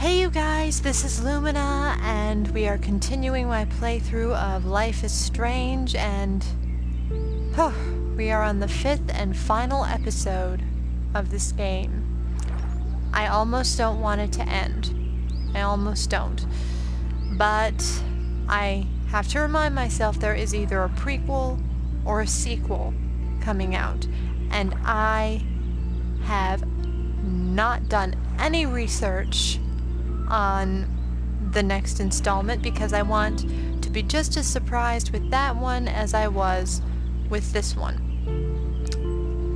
Hey you guys, this is Lumina, and we are continuing my playthrough of Life is Strange, and we are on the 5th and final episode of this game. I almost don't want it to end. I almost don't. But I have to remind myself there is either a prequel or a sequel coming out, and I have not done any research on the next installment because I want to be just as surprised with that one as I was with this one.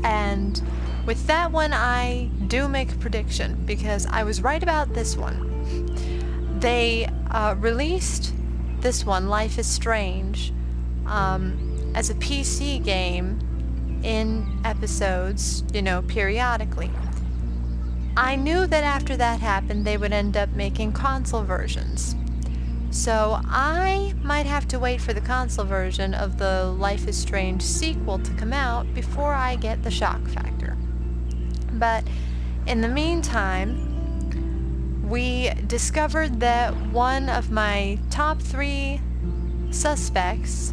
And with that one, I do make a prediction because I was right about this one. They released this one, Life is Strange, as a PC game in episodes, periodically. I knew that after that happened, they would end up making console versions. So I might have to wait for the console version of the Life is Strange sequel to come out before I get the shock factor. But in the meantime, we discovered that one of my top 3 suspects,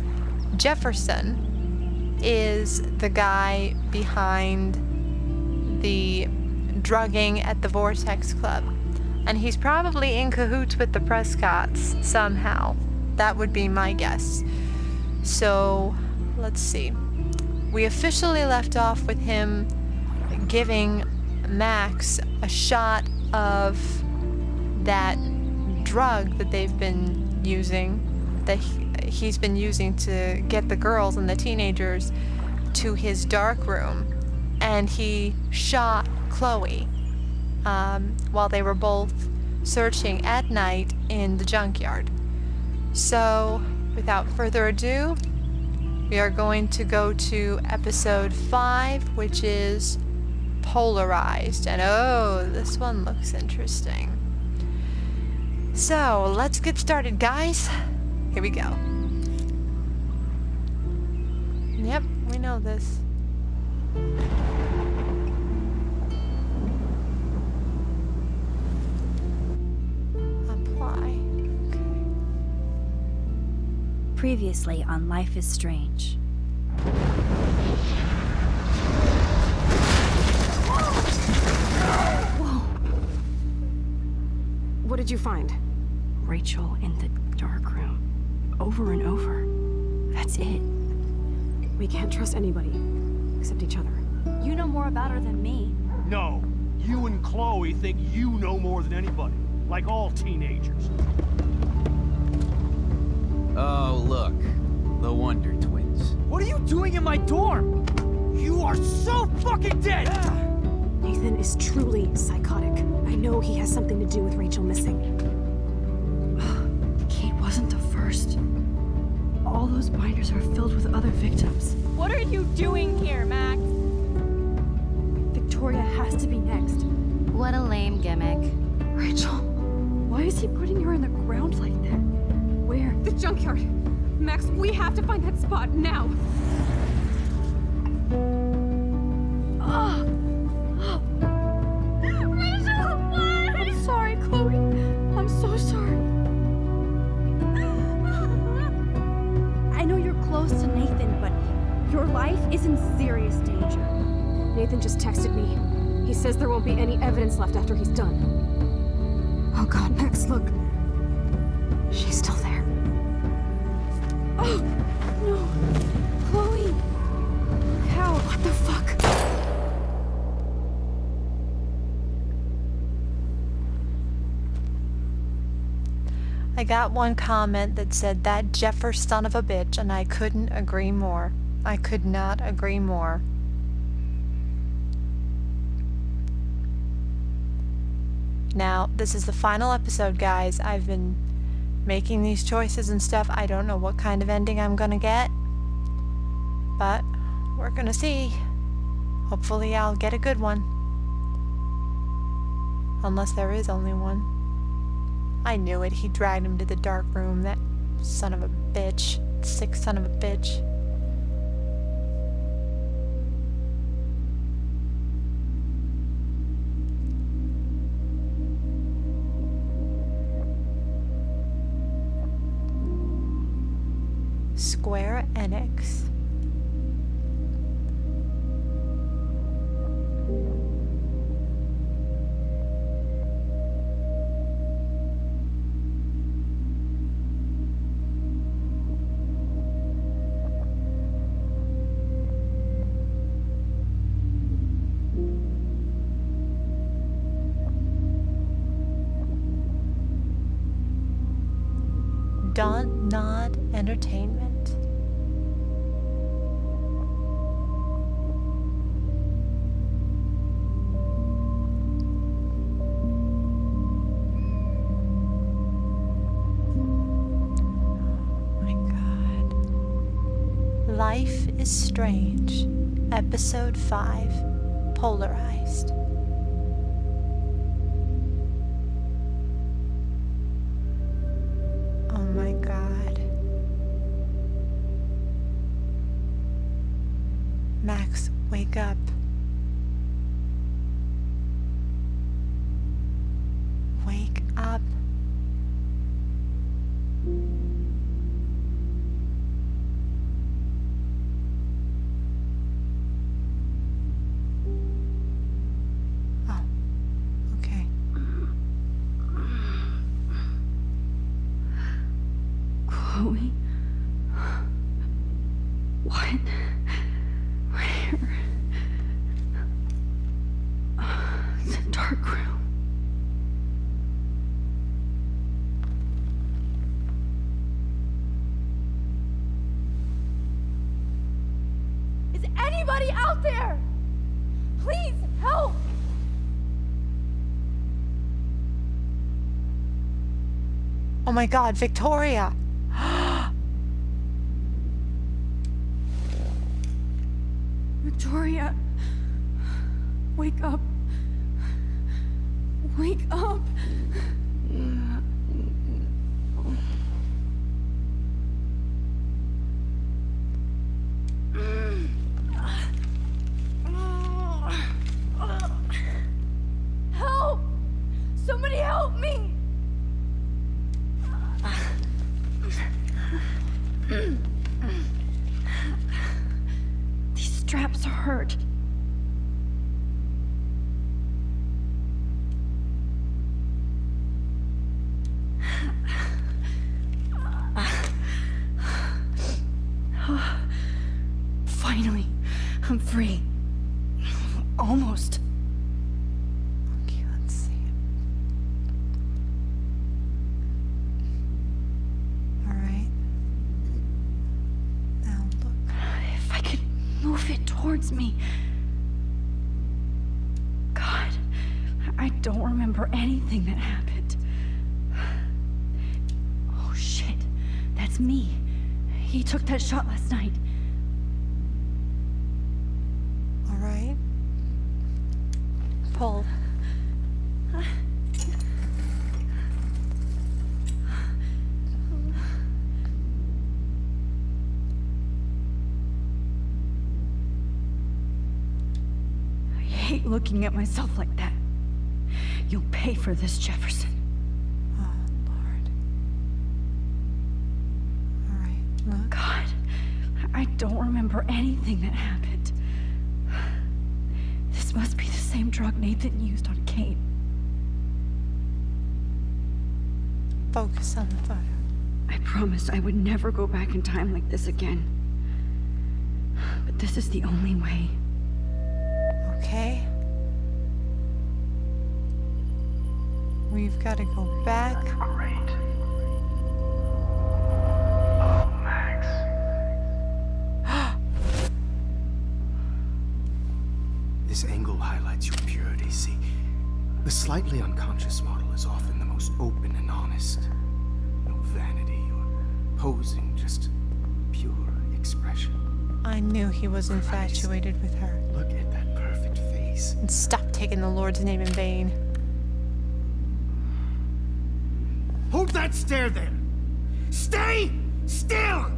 Jefferson, is the guy behind the drugging at the Vortex Club. And he's probably in cahoots with the Prescotts somehow. That would be my guess. So, let's see. We officially left off with him giving Max a shot of that drug that they've been using, that he's been using to get the girls and the teenagers to his dark room. And he shot Chloe while they were both searching at night in the junkyard. So, without further ado, we are going to go to episode 5, which is Polarized. And oh, this one looks interesting. So, let's get started, guys. Here we go. Yep, we know this. Previously on Life is Strange. Whoa! What did you find? Rachel in the dark room. Over and over. That's it. We can't trust anybody, except each other. You know more about her than me. No. You and Chloe think you know more than anybody. Like all teenagers. Oh, look. The Wonder Twins. What are you doing in my dorm? You are so fucking dead! Nathan is truly psychotic. I know he has something to do with Rachel missing. Kate wasn't the first. All those binders are filled with other victims. What are you doing here, Max? Victoria has to be next. What a lame gimmick. Rachel, why is he putting her in the ground like that? Where? The junkyard. Max, we have to find that spot now. Rachel, what? I'm sorry, Chloe. I'm so sorry. I know you're close to Nathan, but your life is in serious danger. Nathan just texted me. He says there won't be any evidence left after he's done. Oh God, Max, look. She's still there. Oh, no. Chloe. How? What the fuck? I got one comment that said, "That Jeffer son of a bitch," and I couldn't agree more. I could not agree more. Now, this is the final episode, guys. I've been making these choices and stuff. I don't know what kind of ending I'm gonna get, but we're gonna see. Hopefully I'll get a good one. Unless there is only one. I knew it. He dragged him to the dark room. That son of a bitch. Sick son of a bitch. Square Enix. Don't Nod Entertainment. My God. Life is Strange, Episode 5, Polarized. Oh my God. Max, wake up. Wake up. Oh, okay. Chloe? What? Where? It's a dark room. Is anybody out there? Please help! Oh my God, Victoria. Victoria, wake up. Wake up. Help! Somebody help me! These straps hurt. Finally, I'm free. Almost. Okay, let's see. All right. Now look. If I could move it towards me. God, I don't remember anything that happened. Oh shit, that's me. He took that shot last night. All right. Pull. I hate looking at myself like that. You'll pay for this, Jefferson. Oh, Lord. All right, look. God, I don't remember anything that happened. This must be the same drug Nathan used on Kate. Focus on the photo. I promised I would never go back in time like this again. But this is the only way. Okay. We've got to go back. Great. Oh, Max. This angle highlights your purity, see? The slightly unconscious model is often the most open and honest. No vanity or posing, just pure expression. I knew he was infatuated with her. Look at that perfect face. And stop taking the Lord's name in vain. Hold that stare there! Stay still!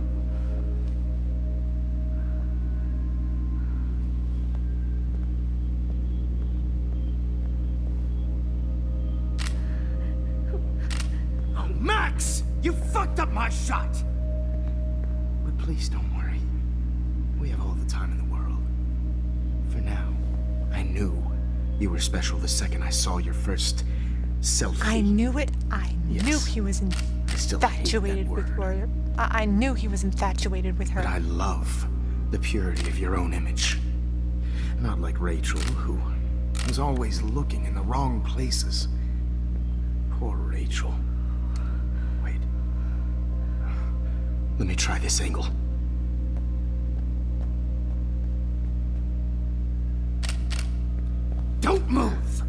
Oh, Max! You fucked up my shot! We're Please don't worry. We have all the time in the world. For now, I knew you were special the second I saw your first selfie. I knew it. I knew Yes. he was I still hate that infatuated with word. her. I knew he was infatuated with her. But I love the purity of your own image. Not like Rachel, who was always looking in the wrong places. Poor Rachel. Wait. Let me try this angle. Don't move!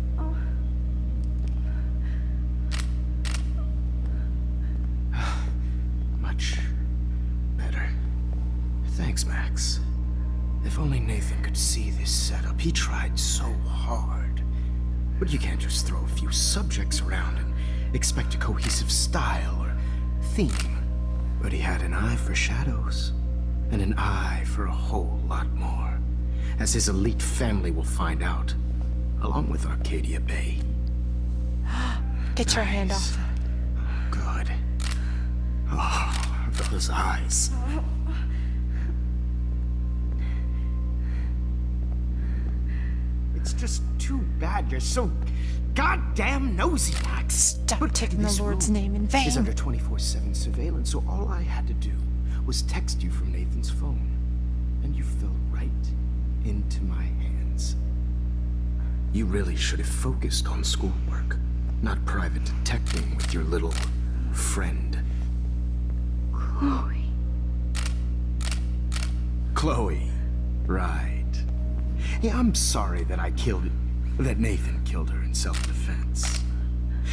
Much better. Thanks, Max. If only Nathan could see this setup. He tried so hard. But you can't just throw a few subjects around and expect a cohesive style or theme. But he had an eye for shadows, and an eye for a whole lot more, as his elite family will find out, along with Arcadia Bay. Get your hand off. Good. Oh, those eyes. It's just too bad you're so goddamn nosy, Max. Stop But taking the this Lord's room name in vain. is under 24/7 surveillance, so all I had to do was text you from Nathan's phone, and you fell right into my hands. You really should have focused on schoolwork, not private detecting with your little friend. Chloe. Right. Yeah, I'm sorry that Nathan killed her in self-defense.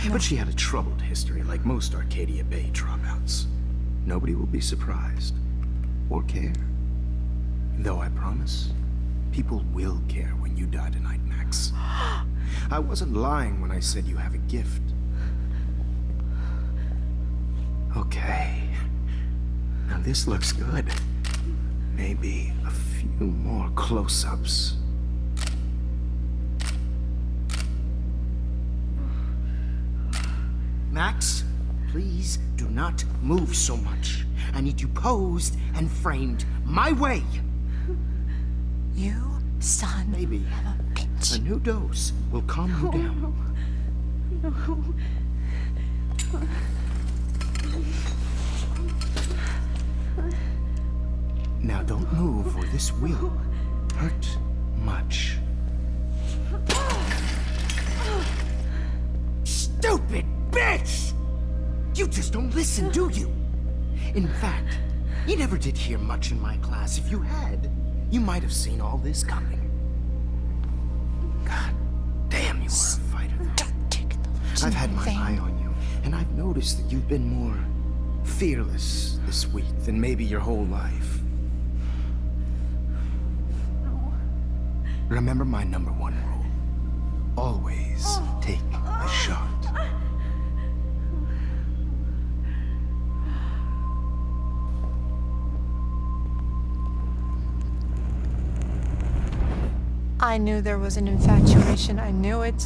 But she had a troubled history like most Arcadia Bay dropouts. Nobody will be surprised or care. Though I promise, people will care when you die tonight, Max. I wasn't lying when I said you have a gift. Okay. Now this looks good. Maybe a few more close-ups. Max, please do not move so much. I need you posed and framed my way. You son Maybe of a bitch. a new dose will calm you down. Now don't move or this will hurt much. Stupid bitch! You just don't listen, do you? In fact, you never did hear much in my class. If you had, you might have seen all this coming. God damn, you are a fighter. Don't take the Lord's I've had name in my vain. eye on you, and I've noticed that you've been more fearless this week than maybe your whole life. Remember my number one rule. Always take a shot. I knew there was an infatuation. I knew it.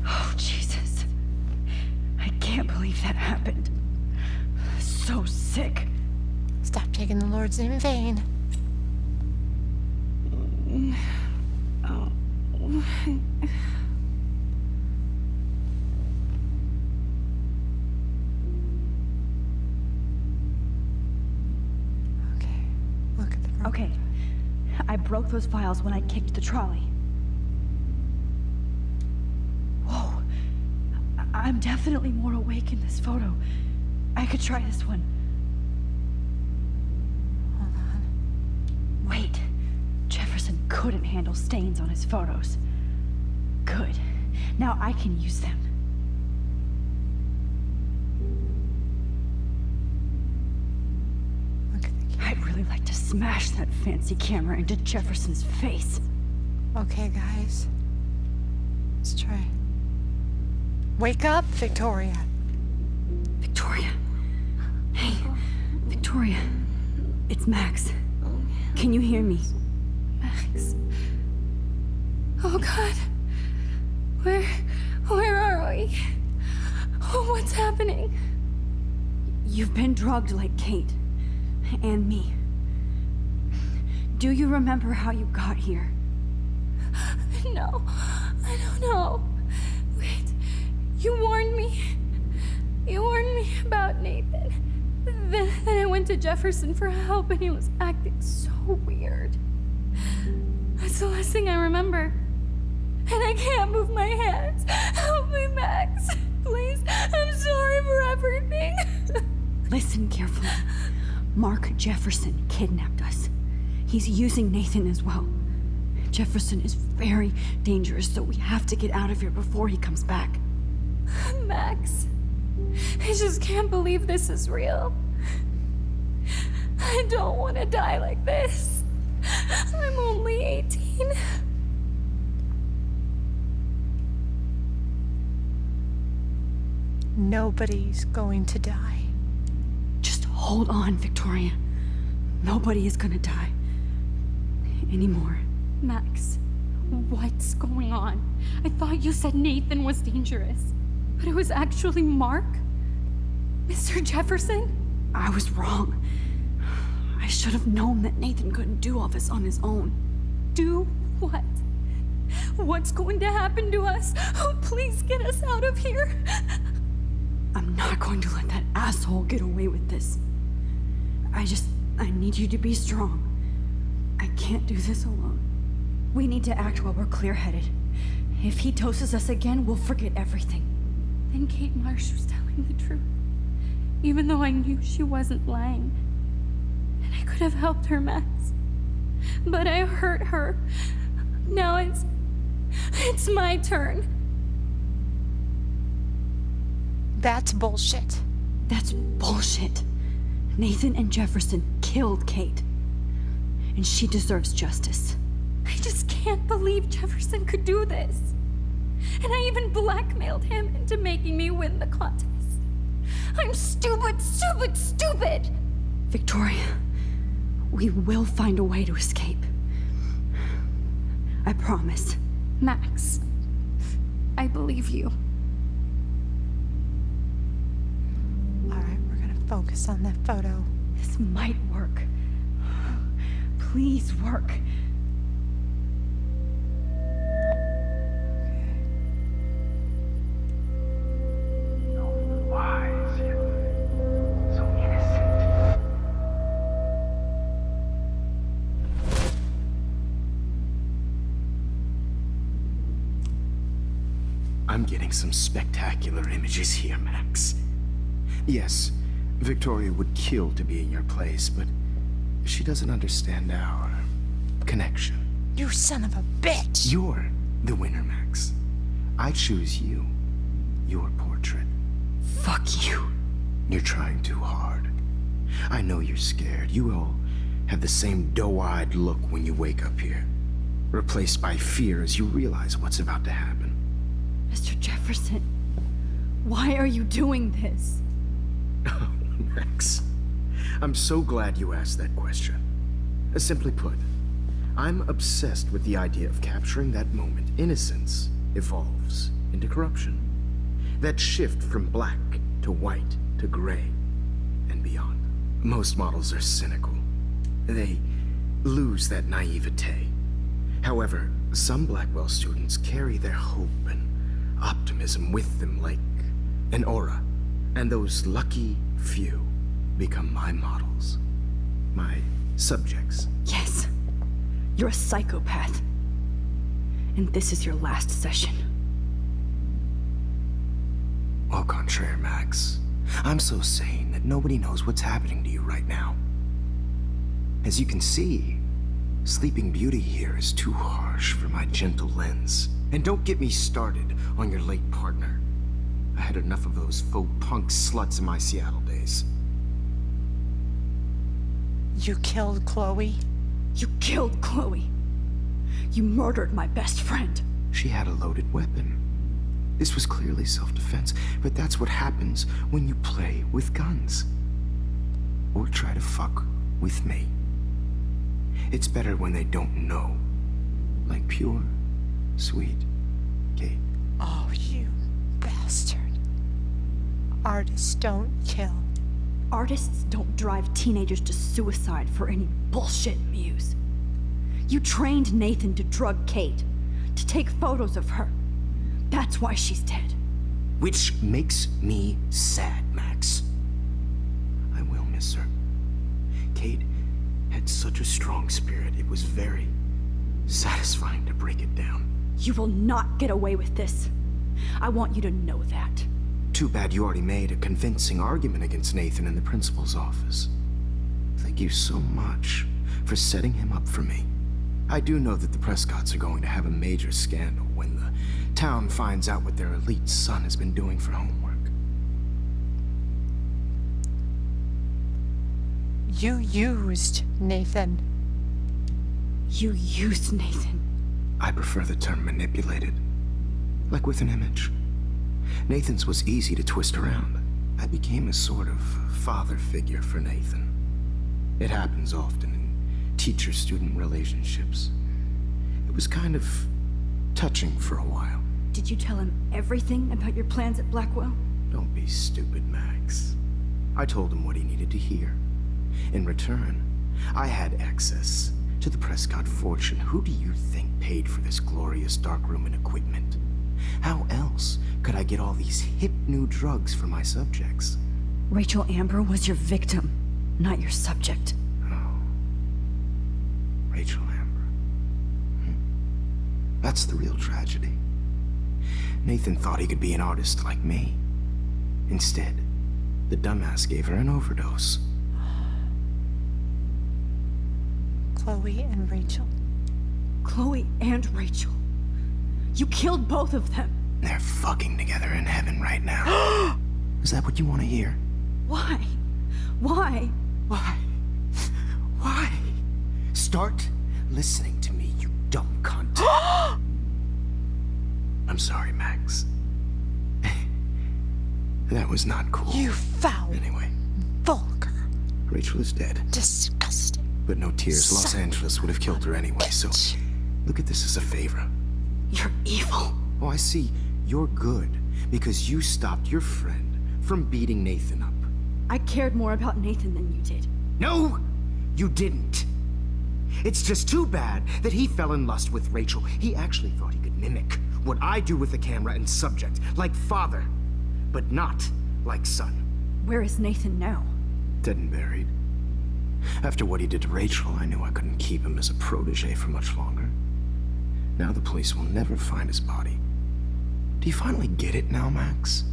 Oh, Jesus. I can't believe that happened. So sick. Stop taking the Lord's name in vain. Okay, look at the broken Okay. I broke those files when I kicked the trolley. Whoa. I'm definitely more awake in this photo. I could try this one. Hold on. Wait. Jefferson couldn't handle stains on his photos. Good. Now I can use them. Look at the I'd really like to smash that fancy camera into Jefferson's face. Okay, guys. Let's try. Wake up, Victoria. Victoria. Hey, Victoria. It's Max. Can you hear me? Max. Oh God. Where are we? Oh, what's happening? You've been drugged like Kate. And me. Do you remember how you got here? No, I don't know. Wait, you warned me. You warned me about Nathan. Then I went to Jefferson for help and he was acting so weird. That's the last thing I remember. And I can't move my hands. Help me, Max. Please, I'm sorry for everything. Listen carefully. Mark Jefferson kidnapped us. He's using Nathan as well. Jefferson is very dangerous, so we have to get out of here before he comes back. Max, I just can't believe this is real. I don't want to die like this. I'm only 18. Nobody's going to die. Just hold on, Victoria. Nobody is gonna die. Anymore. Max, what's going on? I thought you said Nathan was dangerous, but it was actually Mark? Mr. Jefferson? I was wrong. I should have known that Nathan couldn't do all this on his own. Do what? What's going to happen to us? Oh, please get us out of here. I'm not going to let that asshole get away with this. I need you to be strong. I can't do this alone. We need to act while we're clear-headed. If he doses us again, we'll forget everything. Then Kate Marsh was telling the truth, even though I knew she wasn't lying. And I could have helped her, Max. But I hurt her. Now it's my turn. That's bullshit. That's bullshit. Nathan and Jefferson killed Kate. And she deserves justice. I just can't believe Jefferson could do this. And I even blackmailed him into making me win the contest. I'm stupid, stupid, stupid! Victoria, we will find a way to escape. I promise. Max, I believe you. All right, we're gonna focus on that photo. This might work. Please work. Wise, yet so innocent. I'm getting some spectacular images here, Max. Yes, Victoria would kill to be in your place, but she doesn't understand our connection. You son of a bitch! You're the winner, Max. I choose you. Your portrait. Fuck you. You're trying too hard. I know you're scared. You all have the same doe-eyed look when you wake up here, replaced by fear as you realize what's about to happen. Mr. Jefferson, why are you doing this? Oh, Max. I'm so glad you asked that question. Simply put, I'm obsessed with the idea of capturing that moment innocence evolves into corruption. That shift from black to white to gray and beyond. Most models are cynical. They lose that naivete. However, some Blackwell students carry their hope and optimism with them like an aura. And those lucky few become my models. My subjects. Yes. You're a psychopath. And this is your last session. Au contraire, Max. I'm so sane that nobody knows what's happening to you right now. As you can see, Sleeping Beauty here is too harsh for my gentle lens. And don't get me started on your late partner. I had enough of those faux punk sluts in my Seattle days. You killed Chloe? You killed Chloe. You murdered my best friend. She had a loaded weapon. This was clearly self-defense, but that's what happens when you play with guns. Or try to fuck with me. It's better when they don't know. Like pure, sweet Kate. Oh, you bastard. Artists don't kill. Artists don't drive teenagers to suicide for any bullshit muse. You trained Nathan to drug Kate, to take photos of her. That's why she's dead. Which makes me sad, Max. I will miss her. Kate had such a strong spirit, it was very satisfying to break it down. You will not get away with this. I want you to know that. Too bad you already made a convincing argument against Nathan in the principal's office. Thank you so much for setting him up for me. I do know that the Prescotts are going to have a major scandal when the town finds out what their elite son has been doing for homework. You used Nathan. You used Nathan. I prefer the term manipulated. Like with an image. Nathan's was easy to twist around. I became a sort of father figure for Nathan. It happens often in teacher-student relationships. It was kind of touching for a while. Did you tell him everything about your plans at Blackwell? Don't be stupid, Max. I told him what he needed to hear. In return, I had access to the Prescott fortune. Who do you think paid for this glorious darkroom and equipment? How else could I get all these hip new drugs for my subjects? Rachel Amber was your victim, not your subject. Oh. Rachel Amber. That's the real tragedy. Nathan thought he could be an artist like me. Instead, the dumbass gave her an overdose. Chloe and Rachel. Chloe and Rachel. You killed both of them. They're fucking together in heaven right now. Is that what you want to hear? Why? Why? Why? Why? Start listening to me, you dumb cunt. I'm sorry, Max. That was not cool. You foul, Anyway, vulgar, Rachel is dead. disgusting. But no tears. Los Angeles would have killed her anyway, so look at this as a favor. You're evil. Oh, I see. You're good because you stopped your friend from beating Nathan up. I cared more about Nathan than you did. No, you didn't. It's just too bad that he fell in lust with Rachel. He actually thought he could mimic what I do with the camera and subject, like father, but not like son. Where is Nathan now? Dead and buried. After what he did to Rachel, I knew I couldn't keep him as a protege for much longer. Now the police will never find his body. Do you finally get it now, Max?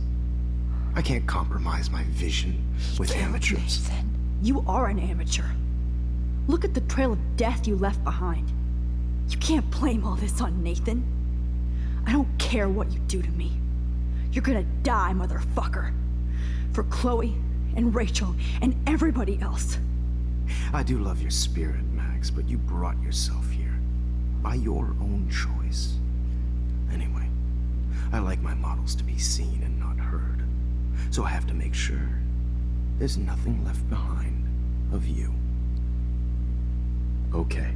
I can't compromise my vision with amateurs. Nathan. You are an amateur. Look at the trail of death you left behind. You can't blame all this on Nathan. I don't care what you do to me. You're gonna die, motherfucker. For Chloe and Rachel and everybody else. I do love your spirit, Max, but you brought yourself here. By your own choice. Anyway, I like my models to be seen and not heard. So I have to make sure there's nothing left behind of you. Okay.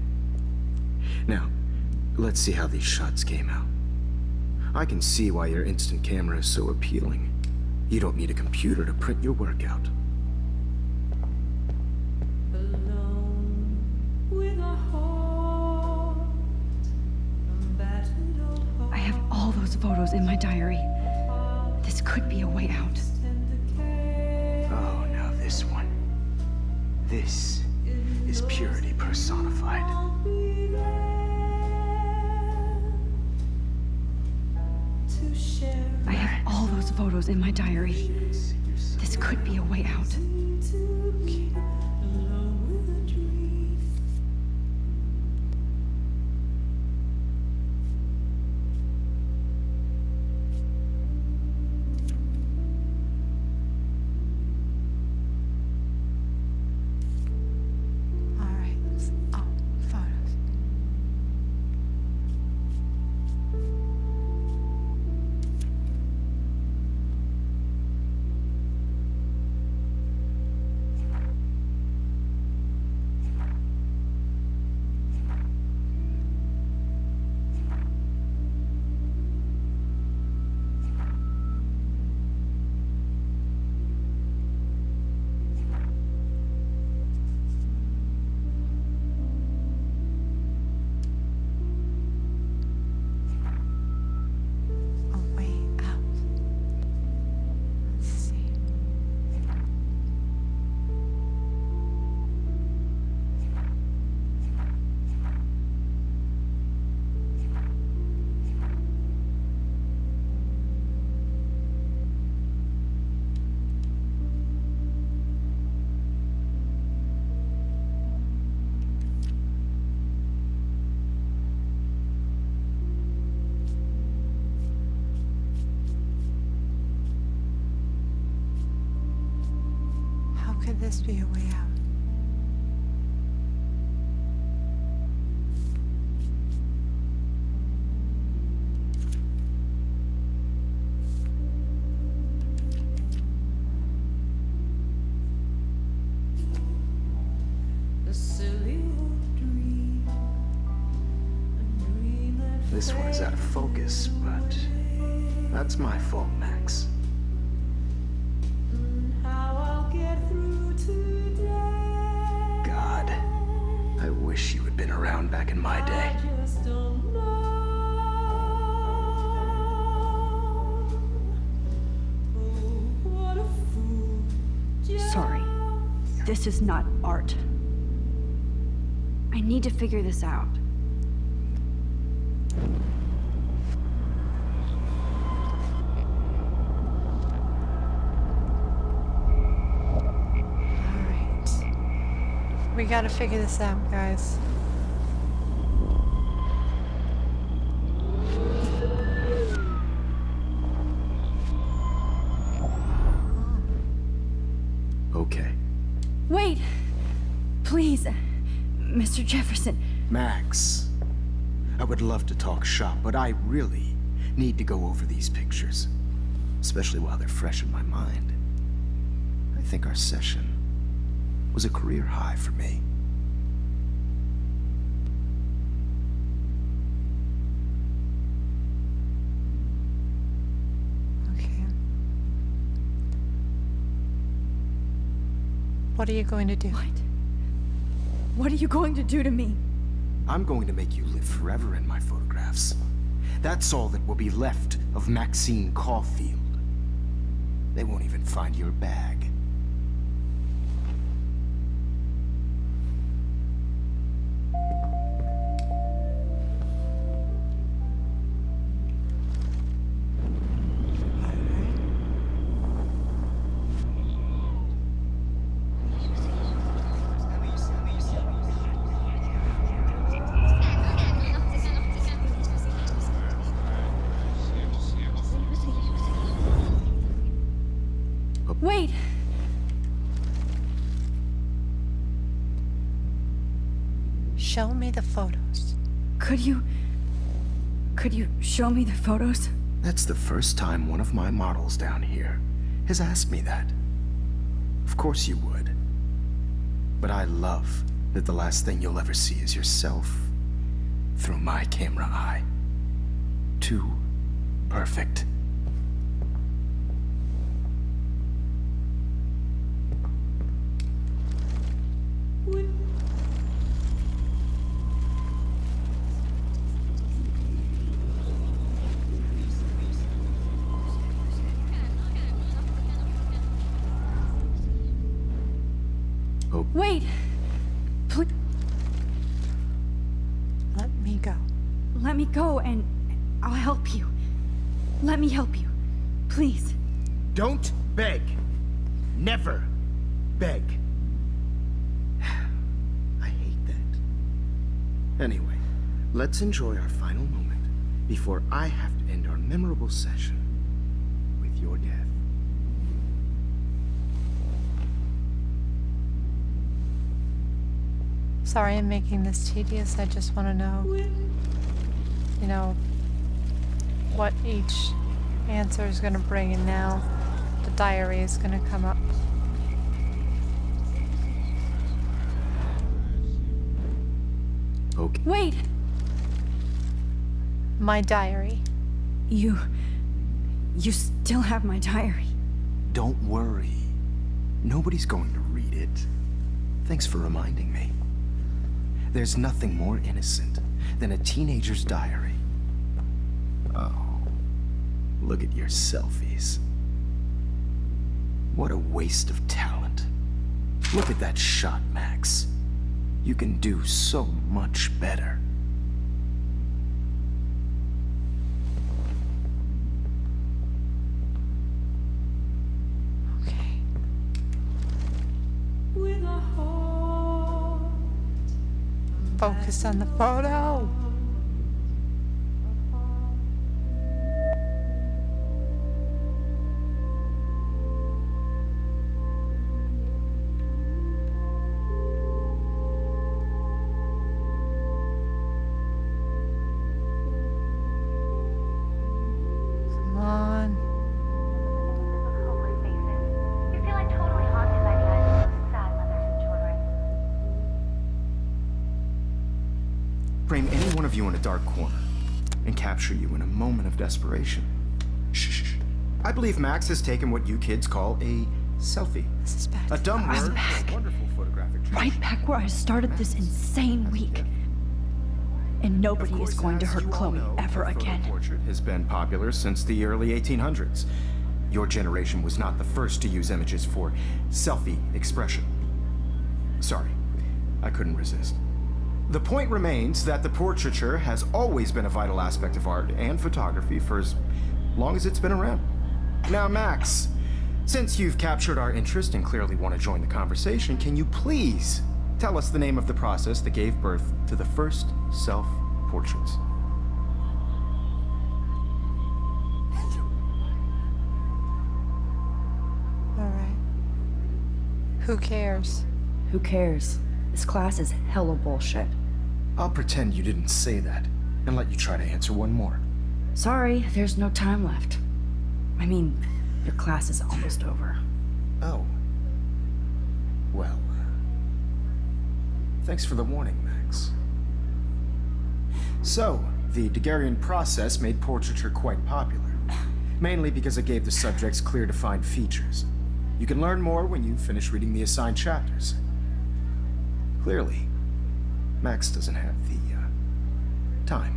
Now, let's see how these shots came out. I can see why your instant camera is so appealing. You don't need a computer to print your work out. I have all those photos in my diary. This could be a way out. Oh, now this one. This is purity personified. I have all those photos in my diary. This could be a way out. All right. Oh, photos. could this be a way out? This one is out of focus, but that's my fault, Max. God, I wish you had been around back in my day. Sorry. This is not art. I need to figure this out. Alright. We gotta figure this out, guys. Okay. Wait! Please, Mr. Jefferson. Max, I would love to talk shop, but I really need to go over these pictures, especially while they're fresh in my mind. I think our session was a career high for me. Okay. What are you going to do? What? What are you going to do to me? I'm going to make you live forever in my photographs. That's all that will be left of Maxine Caulfield. They won't even find your bag. Wait! Show me the photos. Could you show me the photos? That's the first time one of my models down here has asked me that. Of course you would. But I love that the last thing you'll ever see is yourself through my camera eye. Too perfect. Wait! Let me go. Let me go and I'll help you. Let me help you. Please. Don't beg. Never beg. I hate that. Anyway, let's enjoy our final moment before I have to end our memorable session with your death. Sorry I'm making this tedious. I just want to know, you know, what each answer is going to bring, and now the diary is going to come up. Okay. Wait! My diary. You still have my diary. Don't worry. Nobody's going to read it. Thanks for reminding me. There's nothing more innocent than a teenager's diary. Oh, look at your selfies. What a waste of talent. Look at that shot, Max. You can do so much better. Okay. Focus on the photo. in a dark corner and capture you in a moment of desperation. Shh. I believe Max has taken what you kids call a selfie. This is bad. A dumb I'm word back. for a wonderful photographic treasure. Right back where I started this insane week. And nobody is going to hurt Chloe ever again. Portrait has been popular since the early 1800s. Your generation was not the first to use images for selfie expression. Sorry, I couldn't resist. The point remains that the portraiture has always been a vital aspect of art and photography for as long as it's been around. Now, Max, since you've captured our interest and clearly want to join the conversation, can you please tell us the name of the process that gave birth to the first self-portraits? All right. Who cares? Who cares? This class is hella bullshit. I'll pretend you didn't say that and let you try to answer one more. Sorry, there's no time left. I mean, your class is almost over. Oh. Well, thanks for the warning, Max. So, the Daguerrean process made portraiture quite popular, mainly because it gave the subjects clear defined features. You can learn more when you finish reading the assigned chapters. Clearly, Max doesn't have the, time.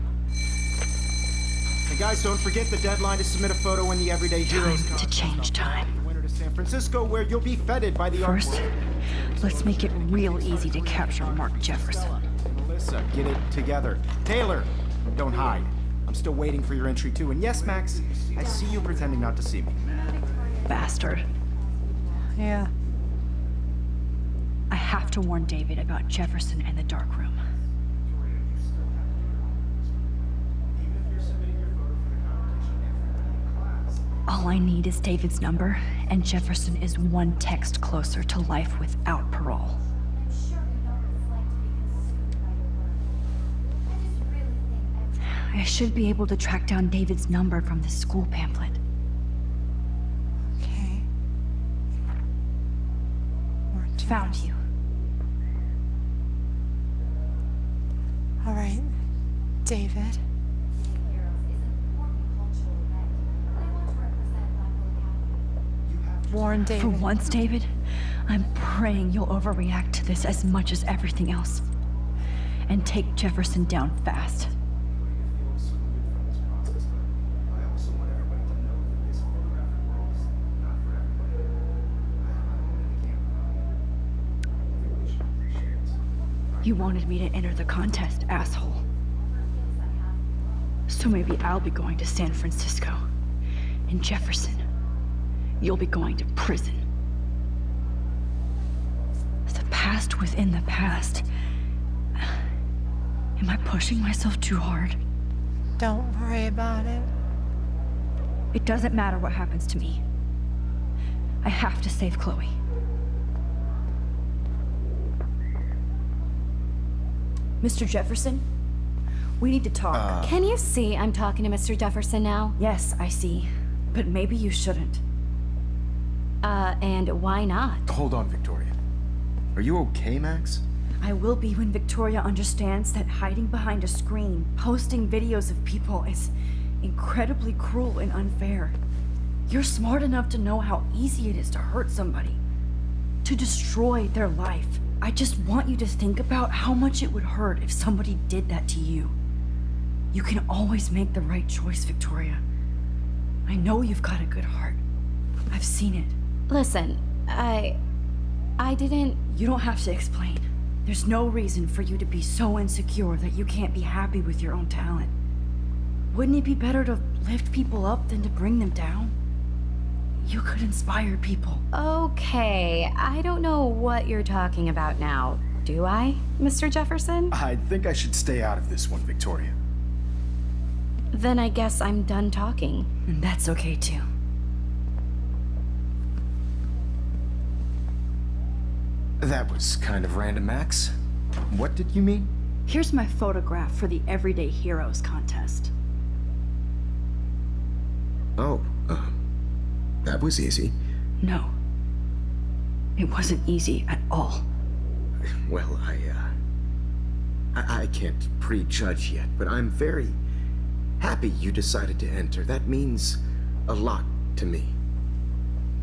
And guys, don't forget the deadline to submit a photo in the Everyday Heroes Time to contest. change time. Winter to San Francisco, where you'll be feted by the art First, world. let's make it real easy to capture Mark Jefferson. Melissa, get it together. Taylor, don't hide. I'm still waiting for your entry too. And yes, Max, I see you pretending not to see me. Bastard. Yeah. I have to warn David about Jefferson and the dark room. All I need is David's number, and Jefferson is one text closer to life without parole. I should be able to track down David's number from the school pamphlet. Okay. Found you. All right. David. Warn David. For once, David, I'm praying you'll overreact to this as much as everything else. And take Jefferson down fast. You wanted me to enter the contest, asshole. So maybe I'll be going to San Francisco. And Jefferson, you'll be going to prison. The past within the past. Am I pushing myself too hard? Don't worry about it. It doesn't matter what happens to me. I have to save Chloe. Mr. Jefferson, we need to talk. Can you see I'm talking to Mr. Jefferson now? Yes, I see. But maybe you shouldn't. And why not? Hold on, Victoria. Are you okay, Max? I will be when Victoria understands that hiding behind a screen, posting videos of people is incredibly cruel and unfair. You're smart enough to know how easy it is to hurt somebody, to destroy their life. I just want you to think about how much it would hurt if somebody did that to you. You can always make the right choice, Victoria. I know you've got a good heart. I've seen it. Listen, I didn't... You don't have to explain. There's no reason for you to be so insecure that you can't be happy with your own talent. Wouldn't it be better to lift people up than to bring them down? You could inspire people. Okay, I don't know what you're talking about now. Do I, Mr. Jefferson? I think I should stay out of this one, Victoria. Then I guess I'm done talking. And that's okay too. That was kind of random, Max. What did you mean? Here's my photograph for the Everyday Heroes contest. Oh, that was easy. No. It wasn't easy at all. Well, I can't prejudge yet, but I'm very happy you decided to enter. That means a lot to me.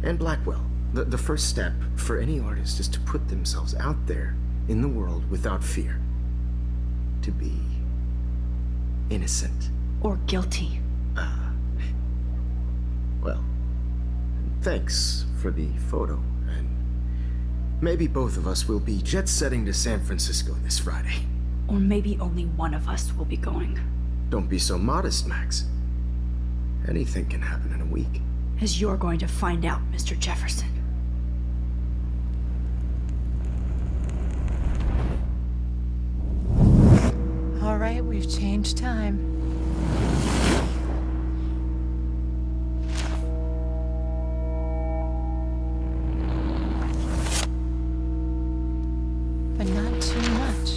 And Blackwell. The first step for any artist is to put themselves out there in the world without fear. To be innocent. Or guilty. Well, thanks for the photo, and maybe both of us will be jet-setting to San Francisco this Friday. Or maybe only one of us will be going. Don't be so modest, Max. Anything can happen in a week. As you're going to find out, Mr. Jefferson. All right, we've changed time. But not too much.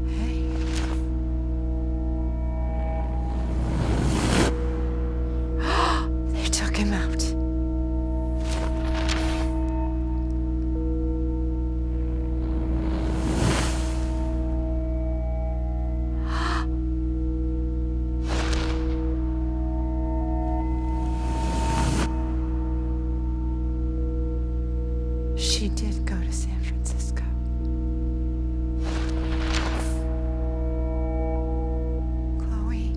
Hey. They took him out. She did go to San Francisco. Chloe.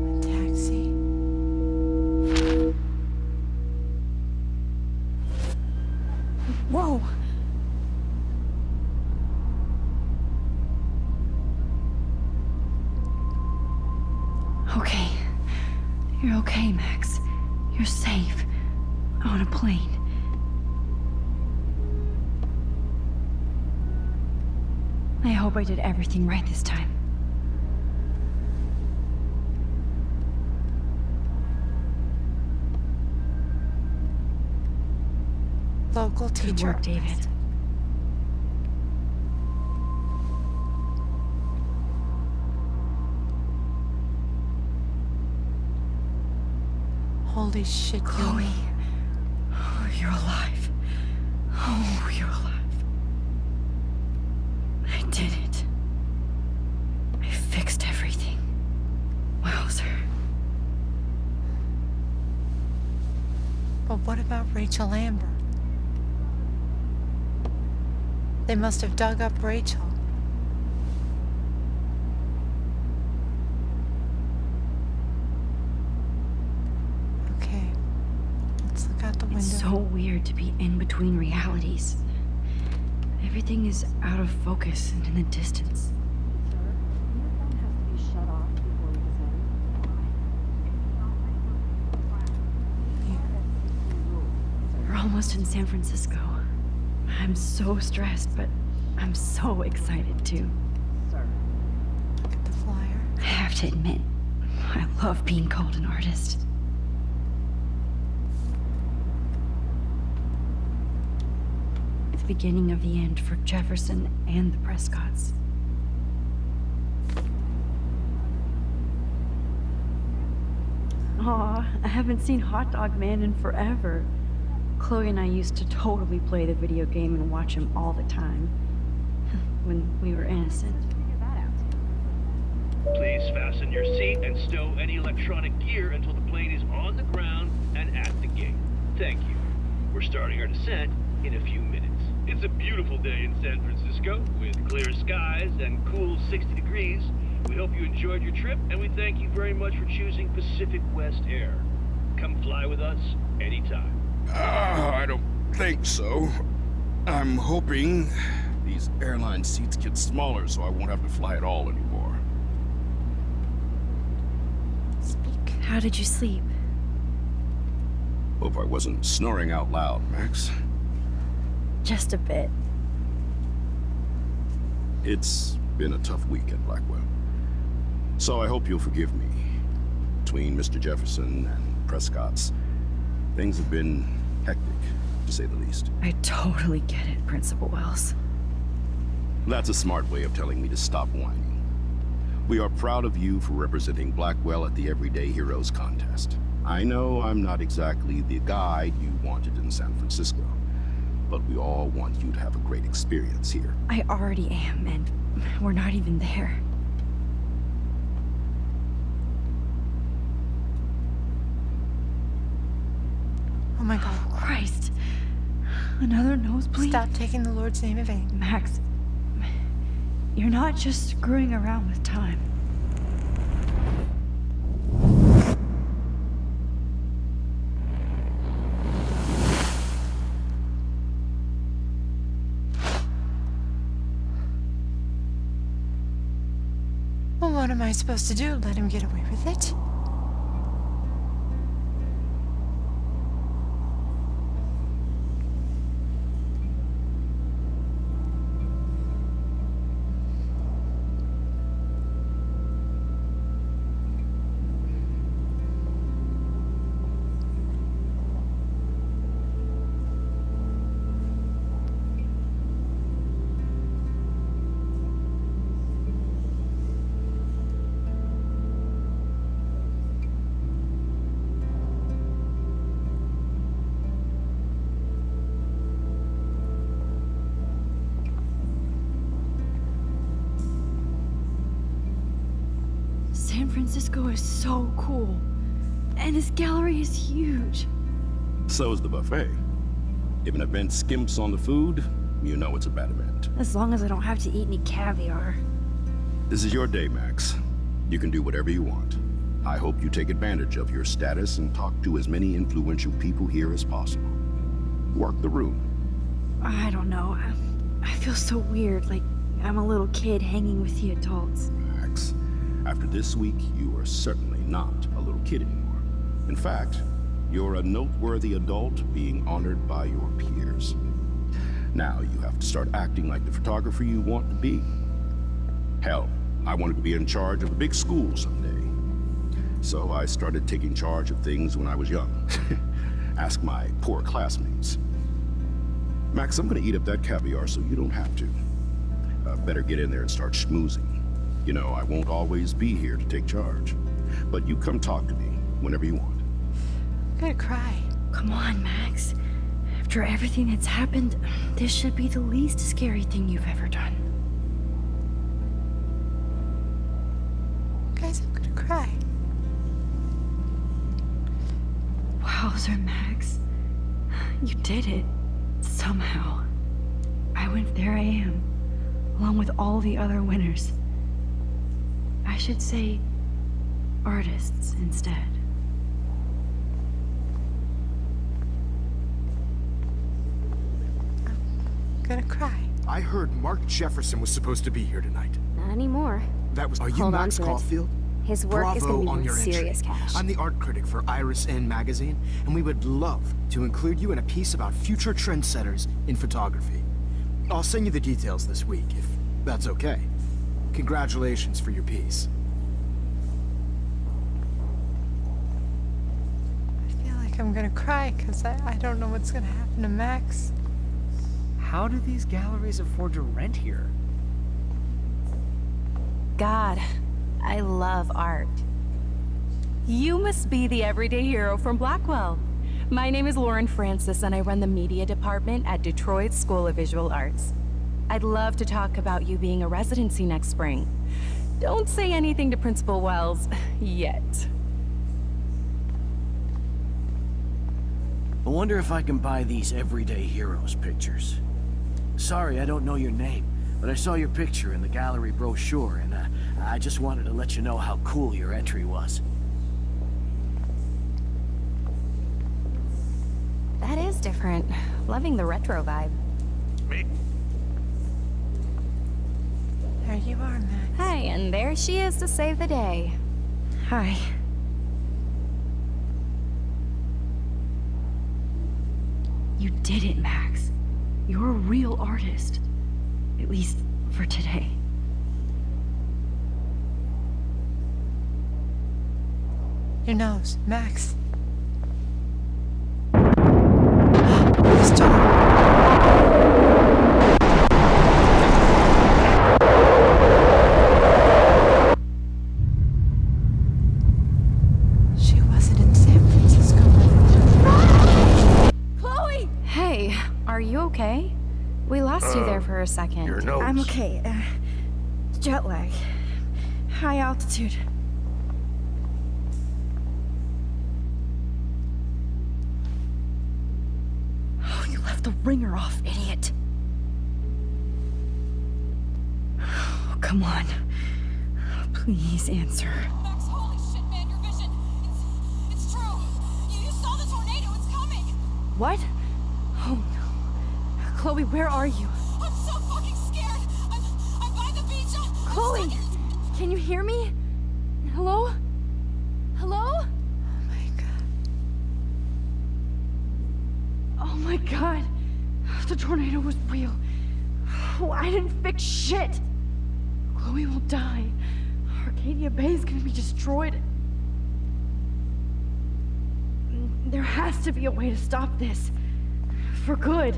A taxi. Whoa! Okay. You're okay, Max. You're safe. On a plane. I hope I did everything right this time. Local Good teacher. work, David. Holy shit, Chloe. Oh, you're alive. Oh, you're alive. I did it. I fixed everything. Wowzer. But what about Rachel Amber? They must have dug up Rachel. Okay, let's look out the window. It's so weird to be in between realities. Everything is out of focus and in the distance. We're almost in San Francisco. I'm so stressed, but I'm so excited too. Look at the flyer. I have to admit, I love being called an artist. The beginning of the end for Jefferson and the Prescotts. Aw, I haven't seen Hot Dog Man in forever. Chloe and I used to totally play the video game and watch him all the time. When we were innocent. Please fasten your seat and stow any electronic gear until the plane is on the ground and at the gate. Thank you. We're starting our descent in a few minutes. It's a beautiful day in San Francisco with clear skies and cool 60 degrees. We hope you enjoyed your trip, and we thank you very much for choosing Pacific West Air. Come fly with us anytime. I don't think so. I'm hoping these airline seats get smaller so I won't have to fly at all anymore. Speak. How did you sleep? Hope I wasn't snoring out loud, Max. Just a bit. It's been a tough week at Blackwell. So I hope you'll forgive me. Between Mr. Jefferson and Prescott's, things have been hectic, to say the least. I totally get it, Principal Wells. That's a smart way of telling me to stop whining. We are proud of you for representing Blackwell at the Everyday Heroes contest. I know I'm not exactly the guide you wanted in San Francisco, but we all want you to have a great experience here. I already am, and we're not even there. Oh my god. Christ. Another nosebleed? Stop taking the Lord's name in vain. Max, you're not just screwing around with time. Well, what am I supposed to do? Let him get away with it? San Francisco is so cool. And this gallery is huge. So is the buffet. If an event skimps on the food, you know it's a bad event. As long as I don't have to eat any caviar. This is your day, Max. You can do whatever you want. I hope you take advantage of your status and talk to as many influential people here as possible. Work the room. I don't know. I feel so weird, like I'm a little kid hanging with the adults. Max, after this week, you are certainly not a little kid anymore. In fact, you're a noteworthy adult being honored by your peers. Now you have to start acting like the photographer you want to be. Hell, I wanted to be in charge of a big school someday. So I started taking charge of things when I was young. Ask my poor classmates. Max, I'm gonna eat up that caviar so you don't have to. Better get in there and start schmoozing. You know, I won't always be here to take charge. But you come talk to me whenever you want. I'm gonna cry. Come on, Max. After everything that's happened, this should be the least scary thing you've ever done. Guys, I'm gonna cry. Wowzer, Max. You did it. Somehow. I went there I am, along with all the other winners. I should say artists instead. I'm gonna cry. I heard Mark Jefferson was supposed to be here tonight. Not anymore. That was... Are you Hold on Max to it. Caulfield? His work is Bravo going to on be your worth serious entry. cash. I'm the art critic for Iris N magazine, and we would love to include you in a piece about future trendsetters in photography. I'll send you the details this week, if that's okay. Congratulations for your piece. I feel like I'm gonna cry because I don't know what's gonna happen to Max. How do these galleries afford to rent here? God, I love art. You must be the everyday hero from Blackwell. My name is Lauren Francis, and I run the media department at Detroit School of Visual Arts. I'd love to talk about you being a residency next spring. Don't say anything to Principal Wells yet. I wonder if I can buy these Everyday Heroes pictures. Sorry, I don't know your name, but I saw your picture in the gallery brochure, and I just wanted to let you know how cool your entry was. That is different. Loving the retro vibe. Me? There you are, Max. Hi, and there she is to save the day. Hi. You did it, Max. You're a real artist. At least for today. Your nose, Max. This door. you okay? We lost you there for a second. Your nose. I'm okay. Jet lag. High altitude. Oh, you left the ringer off, idiot. Oh, come on. Please answer. Max, holy shit, man, your vision. It's true. You saw the tornado. It's coming. What? Oh no. Chloe, where are you? I'm so fucking scared. I'm by the beach. Chloe! Can you hear me? Hello? Hello? Oh my god. Oh my god. The tornado was real. Oh, I didn't fix shit. Chloe will die. Arcadia Bay is gonna be destroyed. There has to be a way to stop this. For good.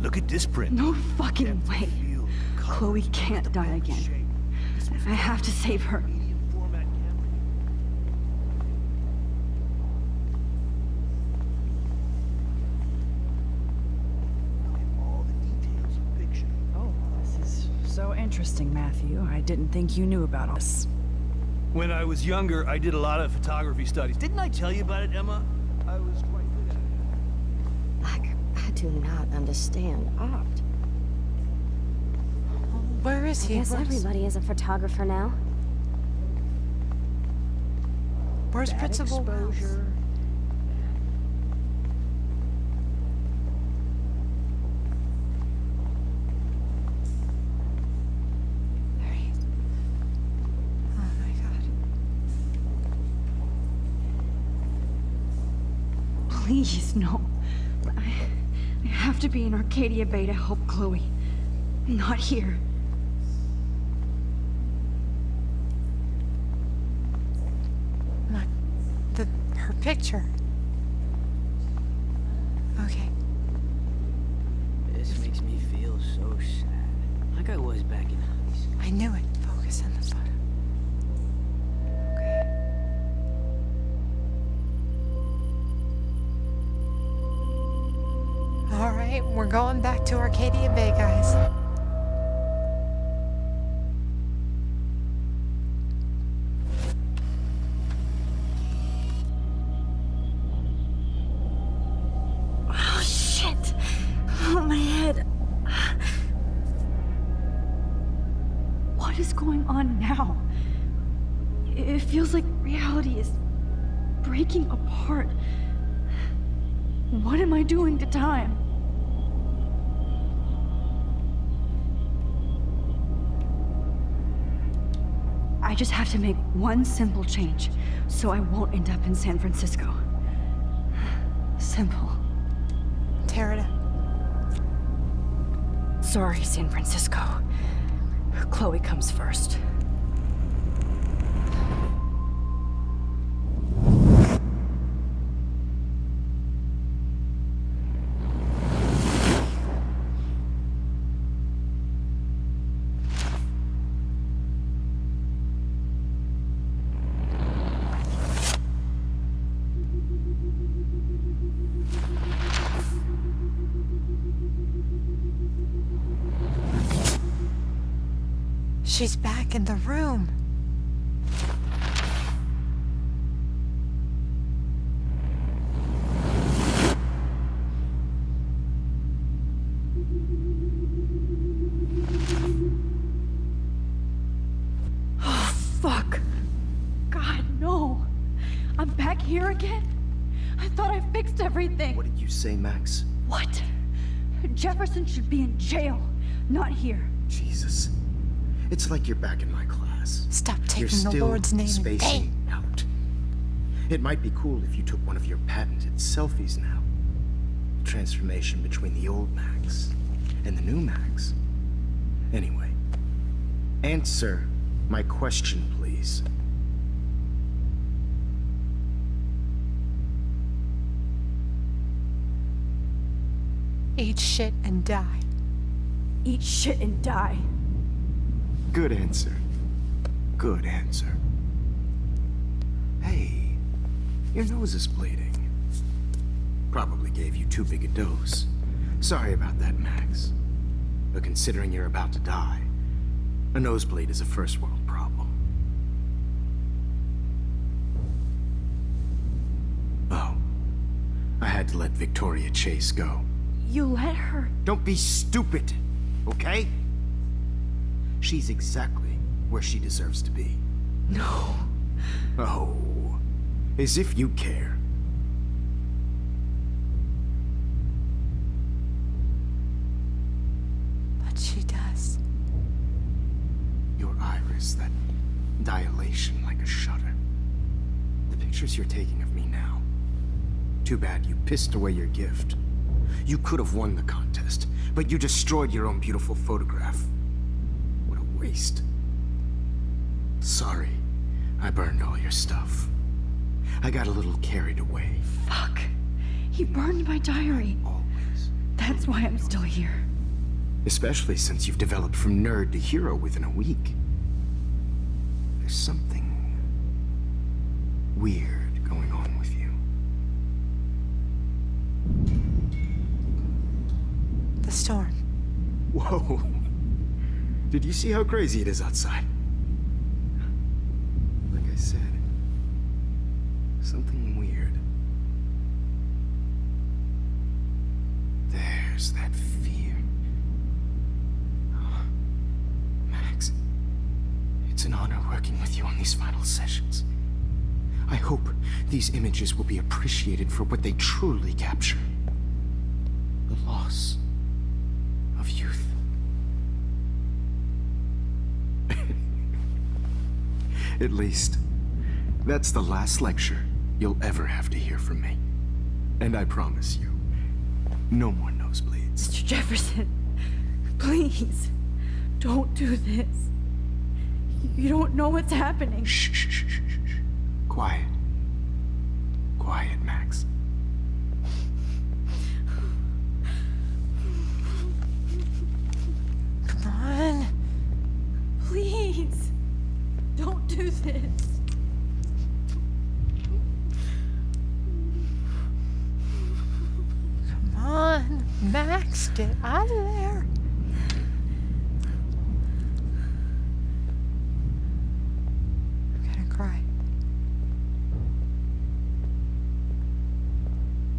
Look at this print. No fucking way. Chloe can't die again. I have to save her. Oh, this is so interesting, Matthew. I didn't think you knew about all this. When I was younger, I did a lot of photography studies. Didn't I tell you about it, Emma? I was quite good at it. I do not understand art. Where is he? I guess everybody is a photographer now. Where's Bad Principal Wells? exposure. There he is. Oh my god. Please, no. I have to be in Arcadia Bay to help Chloe. Not here. Look, her picture. Okay. This makes me feel so sad. Like I was back in high school. I knew it. Focus on the photo. Okay. All right, we're going back to Arcadia Bay, guys. Oh, shit. Oh, my head. What is going on now? It feels like reality is breaking apart. What am I doing to time? I just have to make one simple change, so I won't end up in San Francisco. Simple. Tear it up. Sorry, San Francisco. Chloe comes first. She's back in the room. Oh, fuck. God, no. I'm back here again? I thought I fixed everything. What did you say, Max? What? Jefferson should be in jail, not here. Jesus. It's like you're back in my class. Stop You're taking the still Lord's name in spacing vain. out. It might be cool if you took one of your patented selfies now. The transformation between the old Max and the new Max. Anyway, answer my question, please. Eat shit and die. Eat shit and die. Good answer. Good answer. Hey, your nose is bleeding. Probably gave you too big a dose. Sorry about that, Max. But considering you're about to die, a nosebleed is a first world problem. Oh, I had to let Victoria Chase go. You let her? Don't be stupid, okay? She's exactly where she deserves to be. No. Oh, as if you care. But she does. Your iris, that dilation like a shutter. The pictures you're taking of me now. Too bad you pissed away your gift. You could have won the contest, but you destroyed your own beautiful photograph. What a waste. Sorry, I burned all your stuff. I got a little carried away. Fuck. He burned my diary. Always. That's why I'm still here. Especially since you've developed from nerd to hero within a week. There's something weird going on with you. The storm. Whoa. Did you see how crazy it is outside? Like I said, something weird. There's that fear. Oh, Max, it's an honor working with you on these final sessions. I hope these images will be appreciated for what they truly capture. The loss of youth. At least, that's the last lecture you'll ever have to hear from me. And I promise you, no more nosebleeds. Mr. Jefferson, please, don't do this. You don't know what's happening. Shh, shh, shh, shh, shh. Quiet. Quiet, Max. Come on. Please, don't do this. Come on. Max, get out of there. I'm gonna cry.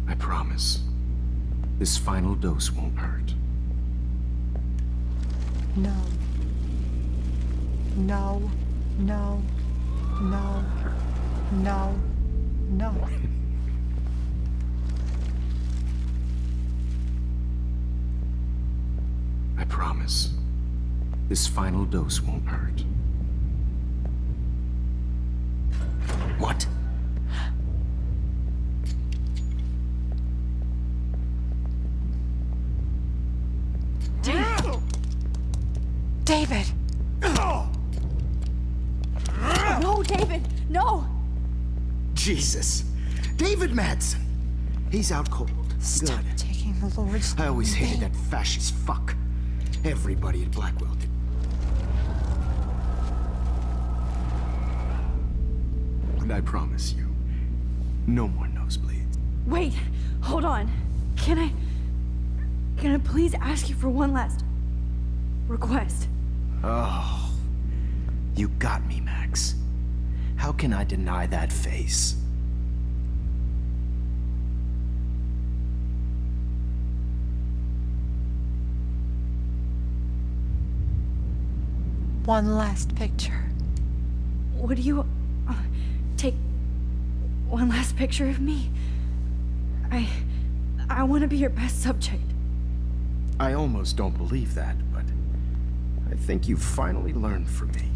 I promise. This final dose won't hurt. No. No. No. No. No. No. I promise. This final dose won't hurt. What? David! No, David, no! Jesus. David Madsen. He's out cold. Stop Good. taking the Lord's I always name. hated that fascist fuck. Everybody at Blackwell did. And I promise you, no more nosebleeds. Wait, hold on. Can I please ask you for one last request? Oh, you got me, Max. How can I deny that face? One last picture. Would you take one last picture of me? I want to be your best subject. I almost don't believe that, but I think you've finally learned from me.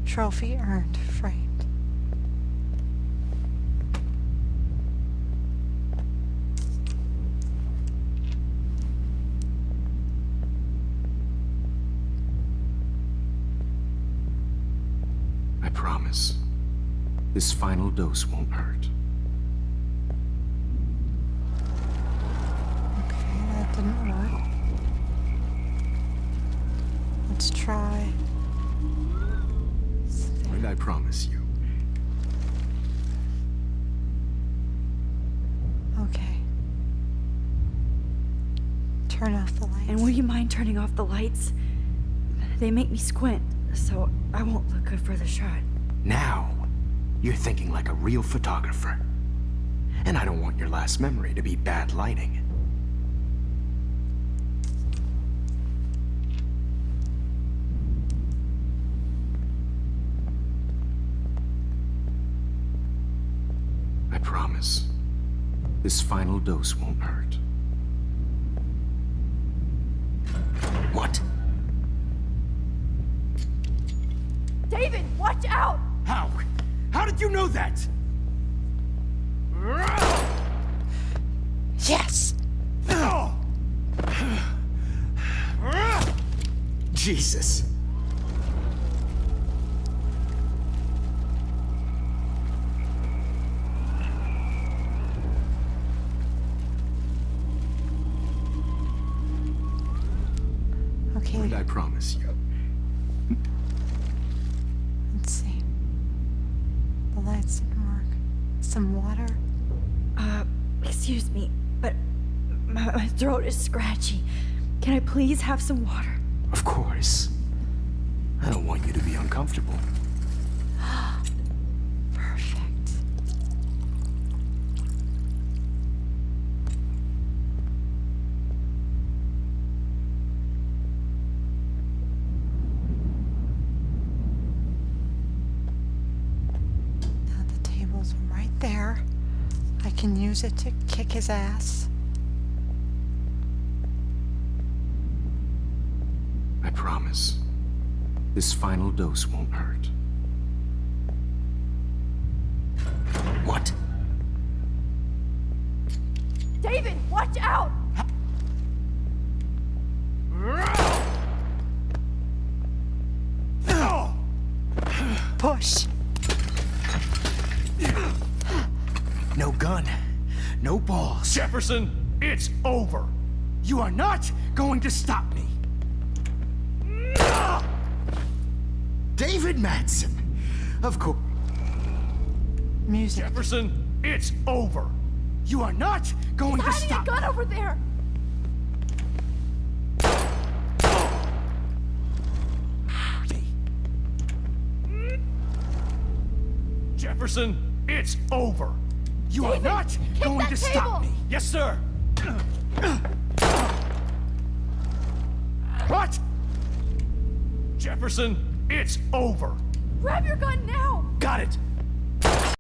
Trophy earned, framed. I promise. This final dose won't hurt. Okay, that didn't work. Let's try. And I promise you. Okay. Turn off the lights. And will you mind turning off the lights? They make me squint, so I won't look good for the shot. Now, you're thinking like a real photographer. And I don't want your last memory to be bad lighting. I promise. This final dose won't hurt. What? David, watch out! How? How did you know that? Yes! Jesus. Okay. And I promise you. Let's see. The lights didn't work. Some water? Excuse me, but my throat is scratchy. Can I please have some water? Of course. I don't want you to be uncomfortable. Perfect. Now the table's right there. I can use it to kick his ass. I promise. This final dose won't hurt. What? David, watch out! Push. No gun. No balls. Jefferson, it's over. You are not going to stop me. David Madsen. Of course. Music. Jefferson, it's over. You are not going to Hiding a stop gun over there! Jefferson, it's over. You are not going to stop me. Yes, sir. What? Jefferson, it's over. Grab your gun now! Got it.